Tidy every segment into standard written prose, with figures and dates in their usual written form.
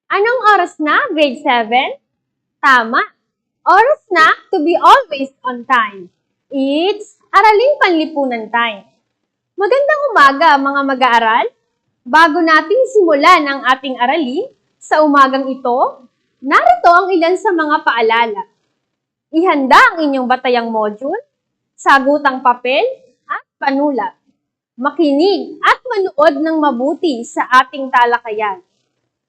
Anong oras na? Grade 7? Tama. Oras na to be always on time. It's Araling Panlipunan time. Magandang umaga mga mag-aaral. Bago natin simulan ang ating aralin, sa umagang ito, narito ang ilan sa mga paalala. Ihanda ang inyong batayang module, sagutang papel at panulat. Makinig at manood ng mabuti sa ating talakayan.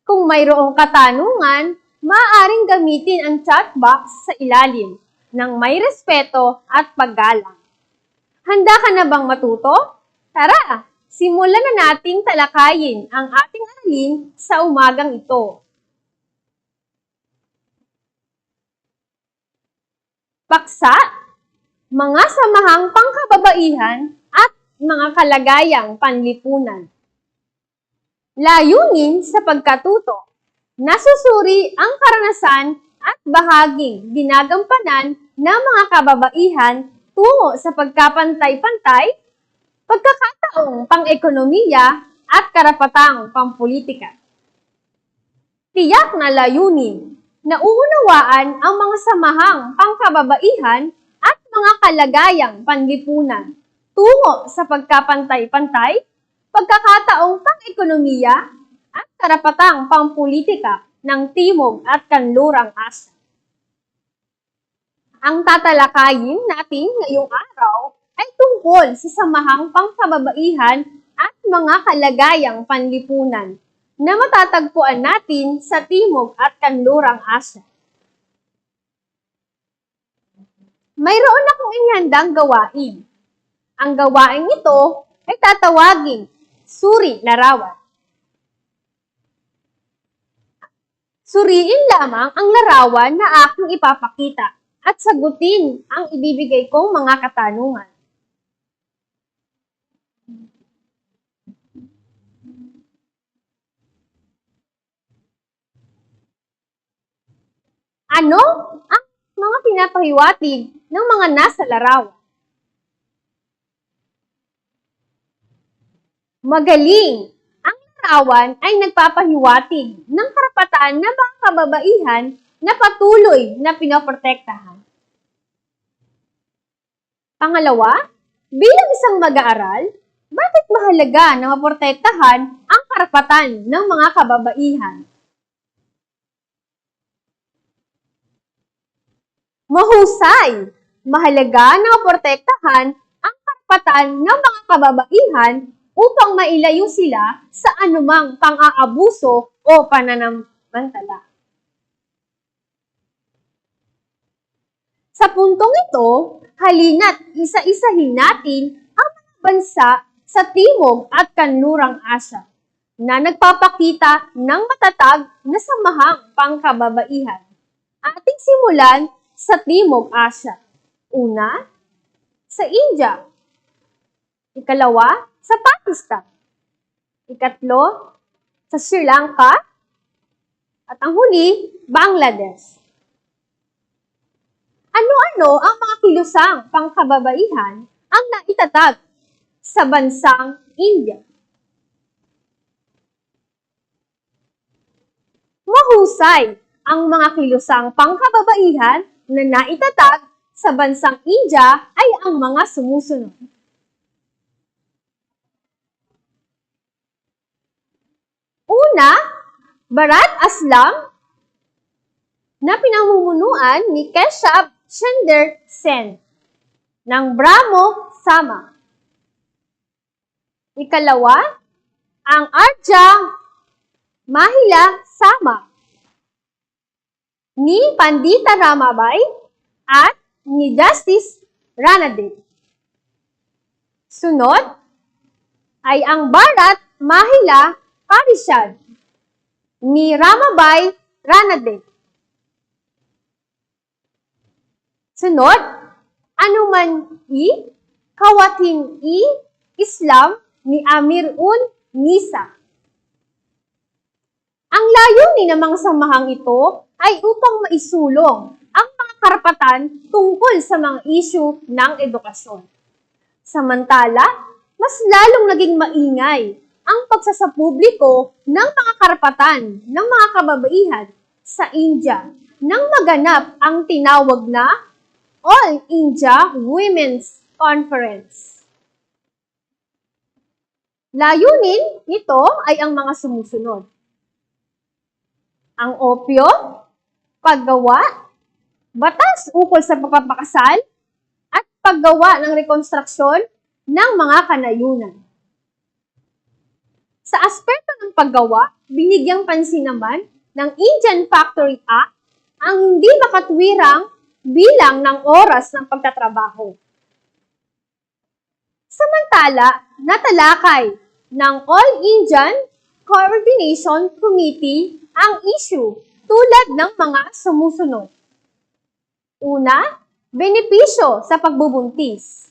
Kung mayroong katanungan, maaaring gamitin ang chat box sa ilalim ng may respeto at paggalang. Handa ka na bang matuto? Tara, simulan na nating talakayin ang ating aralin sa umagang ito. Paksa, mga samahang pangkababaihan at mga kalagayang panlipunan. Layunin sa pagkatuto, nasusuri ang karanasan at bahaging ginagampanan ng mga kababaihan tungo sa pagkapantay-pantay, pagkakataong pang-ekonomiya at karapatang pampolitika. Tiyak na layunin na uunawaan ang mga samahang pangkababaihan at mga kalagayang panlipunan tungo sa pagkapantay-pantay, pagkakataong pang-ekonomiya at karapatang pampolitika ng Timog at Kanlurang Asya. Ang tatalakayin natin ngayong araw ay tungkol sa samahang pangkababaihan at mga kalagayang panlipunan na matatagpuan natin sa Timog at Kanlurang Asya. Mayroon akong inihandang gawain. Ang gawain ito ay tatawaging suri larawan. Suriin lamang ang larawan na aking ipapakita at sagutin ang ibibigay kong mga katanungan. Ano ang mga pinapahiwatig ng mga nasa larawan? Magaling! Ang larawan ay nagpapahiwatig ng karapatan ng mga kababaihan na patuloy na pinoprotektahan. Pangalawa, bilang isang mag-aaral, bakit mahalaga na maprotektahan ang karapatan ng mga kababaihan? Mahusay! Mahalaga na maprotektahan ang karapatan ng mga kababaihan upang mailayo sila sa anumang pang-aabuso o pananamantala. Sa puntong ito, halina't isa-isahin natin ang mga bansa sa Timog at Kanlurang Asya na nagpapakita ng matatag na samahang pangkababaihan. Ating simulan sa Timog Asya. Una, sa India. Ikalawa, sa Pakistan. Ikatlo, sa Sri Lanka. At ang huli, Bangladesh. Ano-ano ang mga kilusang pangkababaihan ang naitatag sa bansang India? Mahusay ang mga kilusang pangkababaihan na naitatag sa bansang India ay ang mga sumusunod. Una, Bharat Aslam na pinamumunuan ni Keshav Chandra Sen ng Brahmo Sama. Ikalawa, ang Arja Mahila Sama ni Pandita Ramabai at ni Justice Ranade. Sunod ay ang Bharat Mahila Parishad ni Ramabai Ranade. Sunod, Anuman-i Kawatin-i Islam ni Amir-un-Nisa. Ang layunin ng mga samahang ito ay upang maisulong ang mga karapatan tungkol sa mga isyu ng edukasyon. Samantala, mas lalong naging maingay ang pagsasapubliko ng mga karapatan ng mga kababaihan sa India nang maganap ang tinawag na All India Women's Conference. Layunin nito ay ang mga sumusunod. Ang opyo, paggawa, batas ukol sa pagpapakasal, at paggawa ng rekonstruksyon ng mga kanayunan. Sa aspeto ng paggawa, binigyang pansin naman ng Indian Factory Act ang hindi makatwirang bilang ng oras ng pagtatrabaho. Samantala, natalakay ng All Indian Coordination Committee ang issue tulad ng mga sumusunod. Una, benepisyo sa pagbubuntis.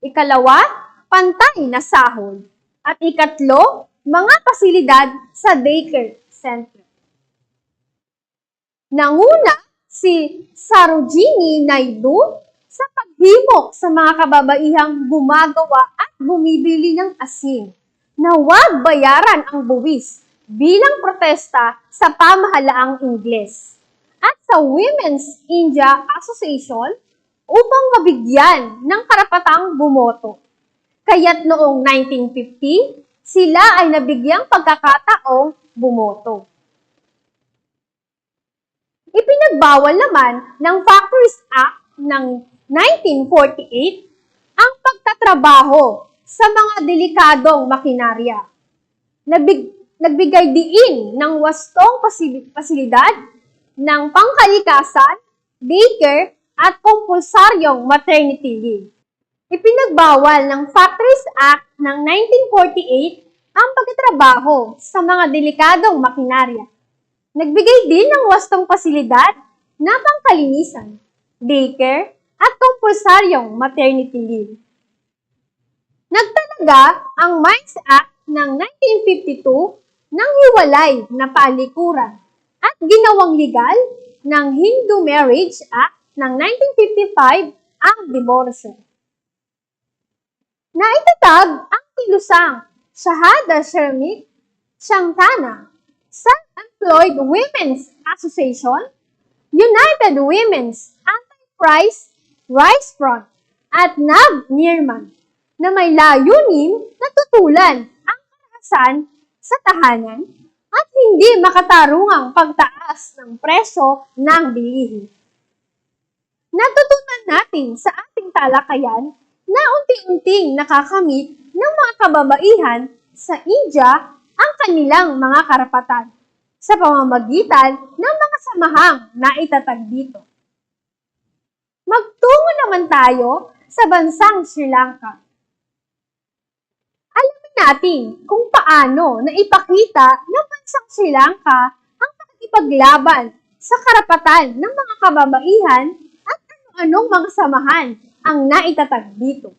Ikalawa, pantay na sahod. At ikatlo, mga pasilidad sa daycare center. Nanguna si Sarojini Naidu sa paghimok sa mga kababaihang gumagawa at bumibili ng asin na huwag bayaran ang buwis bilang protesta sa pamahalaang Ingles at sa Women's India Association upang mabigyan ng karapatang bumoto. Kaya't noong 1950, sila ay nabigyang pagkakataong bumoto. Ipinagbawal naman ng Factories Act ng 1948 ang pagtatrabaho sa mga delikadong makinarya. Nagbigay diin ng wastong pasilidad ng pangkalikasan, daycare, at kompulsaryong maternity leave. Ipinagbawal ng Factories Act ng 1948 ang pagtatrabaho sa mga delikadong makinarya. Nagbigay din ng wastong pasilidad na pangkalinisan, daycare, at kompulsaryong maternity leave. Nagtalaga ang Mines Act ng 1952 ng hiwalay na palikuran at ginawang legal ng Hindu Marriage Act ng 1955 ang diborsyo. Naitatag ang kilusang Shahada Sharmik Shantana, Self-Employed Women's Association, United Women's Anti-Price Rice Front, at NAB Nirman na may layunin na tutulan ang karahasan sa tahanan at hindi makatarungang pagtaas ng presyo ng bilihin. Natutunan natin sa ating talakayan na unti-unting nakakamit ng mga kababaihan sa India ang kanilang mga karapatan sa pamamagitan ng mga samahang naitatag dito. Magtungo naman tayo sa bansang Sri Lanka. Alamin natin kung paano naipakita ng bansang Sri Lanka ang pakikipaglaban sa karapatan ng mga kababaihan at ano-anong mga samahan ang naitatag dito.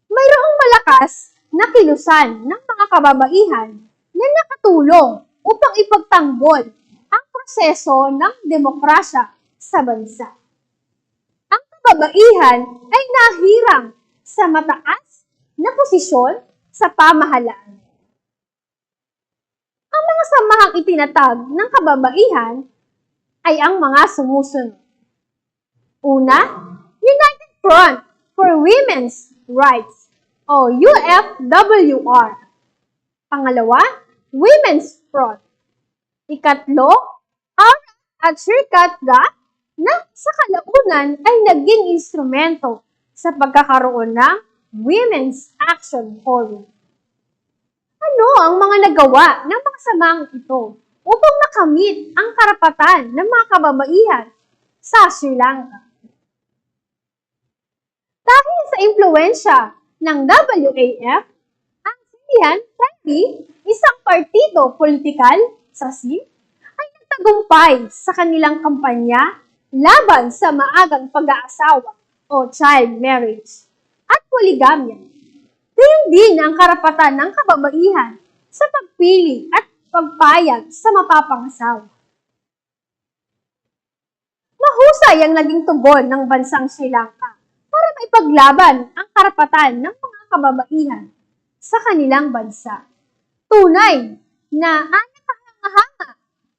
Mayroong malakas na kilusan ng mga kababaihan na nakatulong upang ipagtanggol ang proseso ng demokrasya sa bansa. Ang kababaihan ay nahirang sa mataas na posisyon sa pamahalaan. Ang mga samahang itinatag ng kababaihan ay ang mga sumusunod. Una, United Front for Women's Rights o UFWR. Pangalawa, Women's Front. Ikatlo, Aura at Shirkat Ghat na sa kalaunan ay naging instrumento sa pagkakaroon ng Women's Action Forum. Ano ang mga nagawa ng mga samang ito upang makamit ang karapatan ng mga kababaihan sa Sri Lanka? Dahil sa impluwensya ng WAF, ang Sindhian Party, isang partido politikal sa SIM, ay nagtagumpay sa kanilang kampanya laban sa maagang pag-aasawa o child marriage at poligamya. Gayon din ang karapatan ng kababaihan sa pagpili at pagpayag sa mapapangasawa. Mahusay ang naging tugon ng bansang Sri Lanka para maipaglaban ang karapatan ng mga kababaihan sa kanilang bansa. Tunay na nakahanga-hanga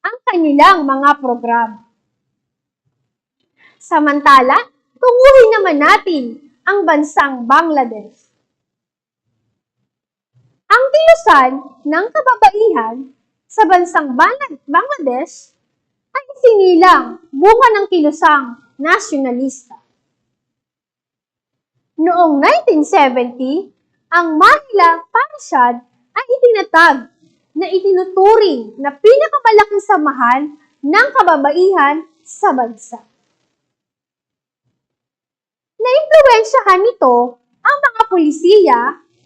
ang kanilang mga programa. Samantala, tunguhin naman natin ang bansang Bangladesh. Ang kilusan ng kababaihan sa bansang Bangladesh ay isinilang bunga ng kilusang nasyonalista. Noong 1970, ang Manila Parishad ay itinatag na itinuturing na pinakamalaking samahan ng kababaihan sa bansa. Naimpluwensyahan nito ang mga pulisiya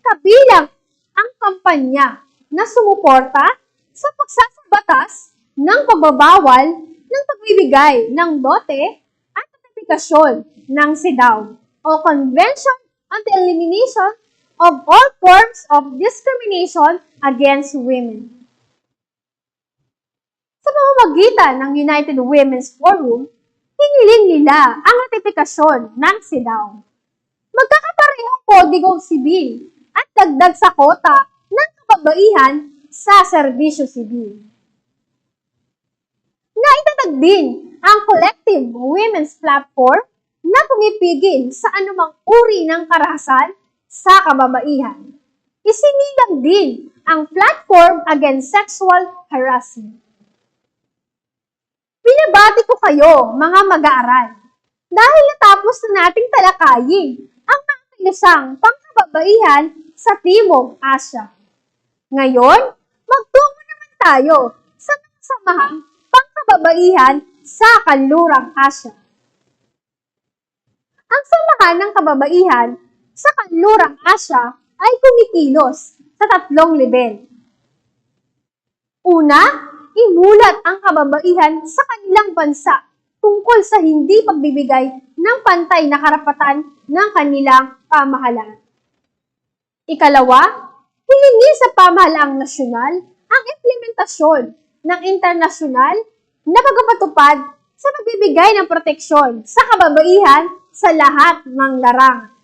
kabilang ang kampanya na sumuporta sa pagsasabatas ng pagbabawal ng pagbibigay ng dote at ratifikasyon ng CEDAW o Convention on the Elimination of All Forms of Discrimination Against Women. Sa pamamagitan ng United Women's Forum, hiniling nila ang ratifikasyon ng CEDAW. Magkakaparehong Kodigong Sibil at dagdag sa kota ng kababaihan sa serbisyo sibil. Naitatag din ang Collective Women's Platform na pumipigil sa anumang uri ng karahasan sa kababaihan. Isinilang din ang Platform Against Sexual Harassment. Binabati ko kayo, mga mag-aaral, dahil natapos na nating talakayin ang mga kilusang pangkababaihan sa Timog Asya. Ngayon, magtungo naman tayo sa mga samahang pangkababaihan sa Kanlurang Asya. Ang samahan ng kababaihan sa Kanlurang Asya ay kumikilos sa 3 level. Una, imulat ang kababaihan sa kanilang bansa tungkol sa hindi pagbibigay ng pantay na karapatan ng kanilang pamahalaan. Ikalawa, hilingi sa pamahalaang nasyonal ang implementasyon ng internasyonal na pagpapatupad sa pagbibigay ng proteksyon sa kababaihan sa lahat ng larangan.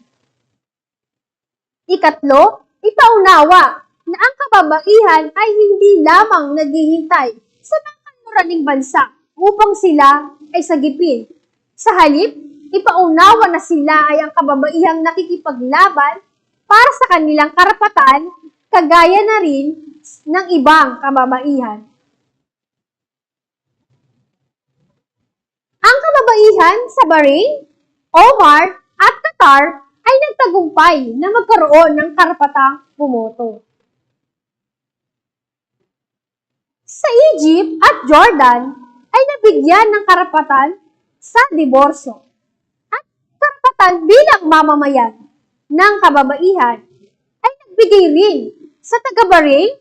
Ikatlo, ipaunawa na ang kababaihan ay hindi lamang naghihintay sa mga kanluraning bansa upang sila ay sagipin. Sa halip, ipaunawa na sila ay ang kababaihang nakikipaglaban para sa kanilang karapatan, kagaya na rin ng ibang kababaihan. Ang kababaihan sa Bahrain, Oman at Qatar ay nagtagumpay na magkaroon ng karapatang bumoto. Sa Egypt at Jordan ay nabigyan ng karapatan sa diborsyo at karapatan bilang mamamayan ng kababaihan ay nagbigay rin sa taga-Bahrain,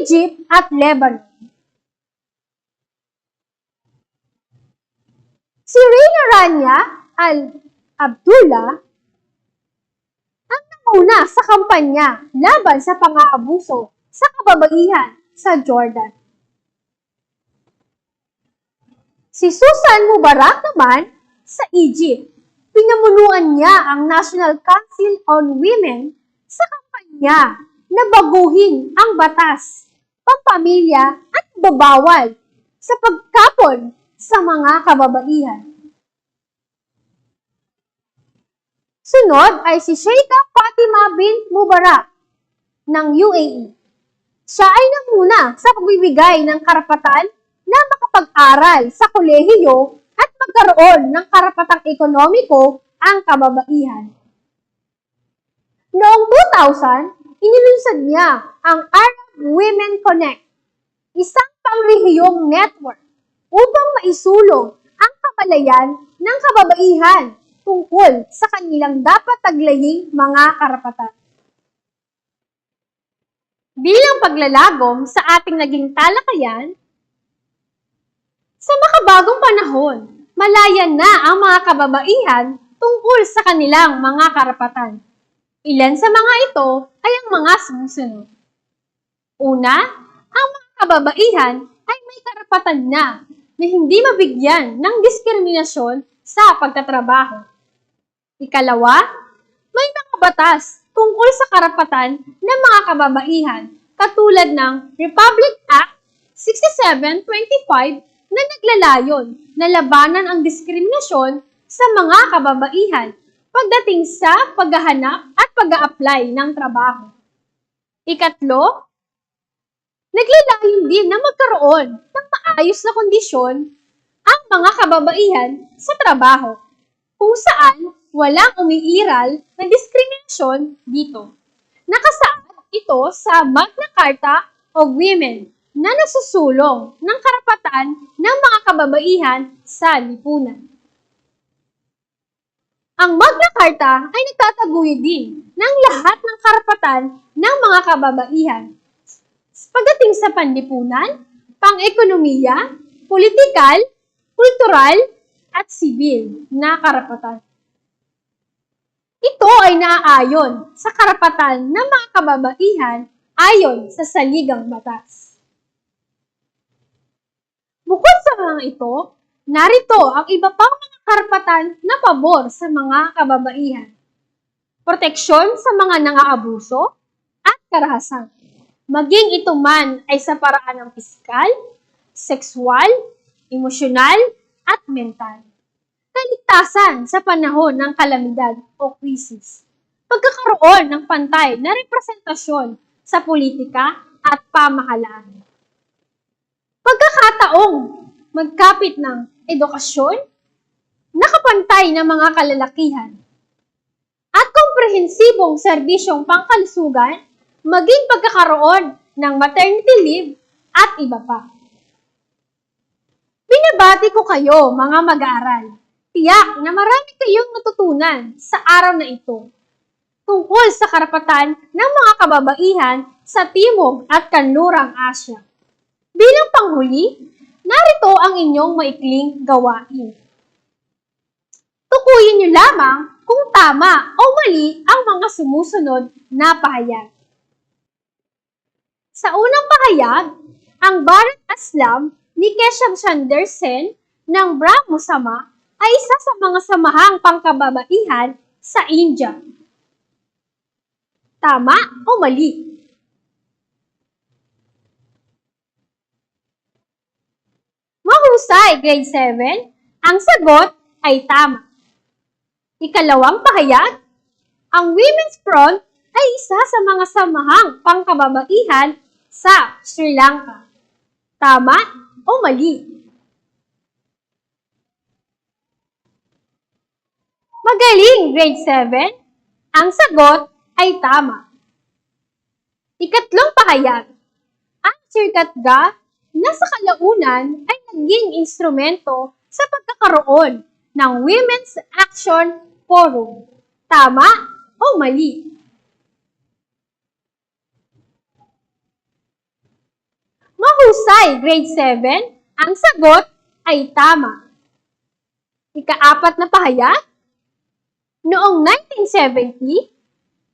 Egypt at Lebanon. Si Reyna Rania Al-Abdullah ang nanguna sa kampanya laban sa pang-aabuso sa kababaihan sa Jordan. Si Susan Mubarak naman sa Egypt, pinamunuan niya ang National Council on Women sa kampanya na baguhin ang batas, pampamilya at babawal sa pagkapon sa mga kababaihan. Sunod ay si Sheikha Fatima bint Mubarak ng UAE. Siya ay nanguna sa pagbibigay ng karapatan na makapag-aral sa kolehiyo at magkaroon ng karapatang ekonomiko ang kababaihan. Noong 2000, inilunsad niya ang Arab Women Connect, isang pangrehiyong network upang maisulong ang kamalayan ng kababaihan tungkol sa kanilang dapat taglaying mga karapatan. Bilang paglalagom sa ating naging talakayan, sa makabagong panahon, malaya na ang mga kababaihan tungkol sa kanilang mga karapatan. Ilan sa mga ito ay ang mga sumusunod. Una, ang mga kababaihan ay may karapatan na hindi mabigyan ng diskriminasyon sa pagtatrabaho. Ikalawa, may mga batas tungkol sa karapatan ng mga kababaihan katulad ng Republic Act 6725 na naglalayon na labanan ang diskriminasyon sa mga kababaihan pagdating sa paghahanap at pag-a-apply ng trabaho. Ikatlo, naglalayon din na magkaroon ng maayos na kondisyon ang mga kababaihan sa trabaho, kung saan walang umiiral na diskriminasyon dito. Nakasaad ito sa Magna Carta of Women na nasusulong ng karapatan ng mga kababaihan sa lipunan. Ang Magna Carta ay nagtataguyod din ng lahat ng karapatan ng mga kababaihan pagdating sa panlipunan, pang-ekonomiya, politikal, kultural, at sibil na karapatan. Ito ay naaayon sa karapatan ng mga kababaihan ayon sa saligang batas. Bukod sa mga ito, narito ang iba pang mga karapatan na pabor sa mga kababaihan. Proteksyon sa mga nang-aabuso at karahasan. Maging ito man ay sa paraan ng piskal, sexual, emosyonal, at mental. Kaligtasan sa panahon ng kalamidad o krisis. Pagkakaroon ng pantay na representasyon sa politika at pamahalaan. Pagkakataong magkapit ng edukasyon, nakapantay na mga kalalakihan, at komprehensibong serbisyong pangkalusugan, maging pagkakaroon ng maternity leave at iba pa. Binabati ko kayo, mga mag-aaral. Tiyak na marami kayong natutunan sa araw na ito tungkol sa karapatan ng mga kababaihan sa Timog at Kanlurang Asya. Bilang panghuli, narito ang inyong maikling gawain. Tukuyin niyo lamang kung tama o mali ang mga sumusunod na pahayag. Sa unang pahayag, ang Bharat Aslam ni Keshav Chandra Sen ng Brahmo Sama ay isa sa mga samahang pangkababaihan sa India. Tama o mali? Mahusay, grade 7. Ang sagot ay tama. Ikalawang pahayag, ang Women's Front ay isa sa mga samahang pangkababaihan sa Sri Lanka. Tama o mali? Magaling, grade 7. Ang sagot ay tama. Ikatlong pahayag, ang Sirkatga na sa kalaunan ay naging instrumento sa pagkakaroon ng Women's Action Forum. Tama o mali? Mahusay, grade 7. Ang sagot ay tama. Ikaapat na pahayag, noong 1970,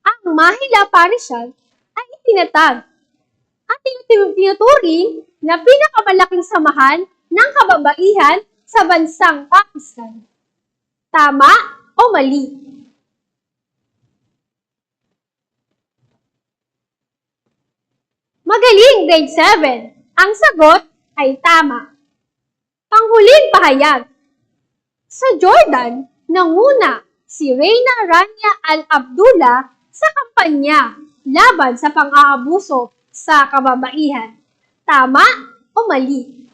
ang Mahila Parishad ay itinatag at tinuturing na pinakamalaking samahan ng kababaihan sa bansang Pakistan. Tama o mali? Magaling, grade 7. Ang sagot ay tama. Panghuling pahayag. Sa Jordan, nanguna si Reyna Rania Al-Abdullah sa kampanya laban sa pang-aabuso sa kababaihan. Tama o mali?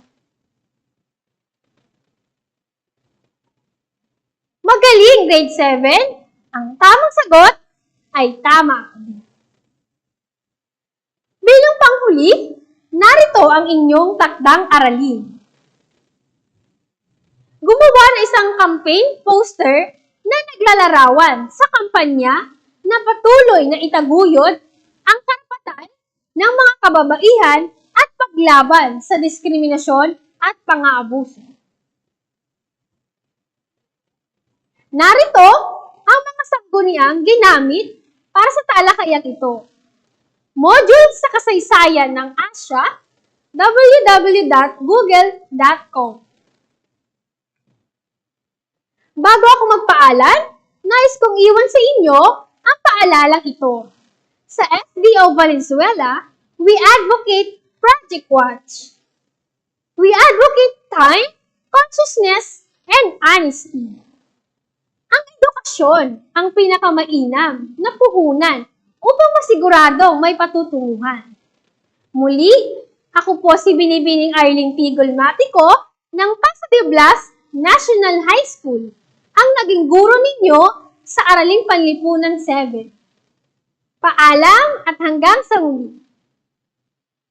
Magaling, grade 7. Ang tamang sagot ay tama. Bilang panghuli, narito ang inyong takdang aralin. Gumawa ng isang campaign poster na naglalarawan sa kampanya na patuloy na itaguyod ang karapatan ng mga kababaihan at paglaban sa diskriminasyon at pang-aabuso. Narito ang mga sangguniang ginamit para sa talakayang ito. Module sa kasaysayan ng Asya, www.google.com. Bago ako magpaalam, nais kong iwan sa inyo ang paalalang ito. Sa SDO Valenzuela, we advocate Project Watch. We advocate time, consciousness, and honesty. Ang edukasyon ang pinakamainam na puhunan upang masiguradong may patutunguhan. Muli, ako po si Binibining Arling Tigol Matico ng Paso de Blas National High School, ang naging guro ninyo sa Araling Panlipunan 7. Paalam at hanggang sa muli!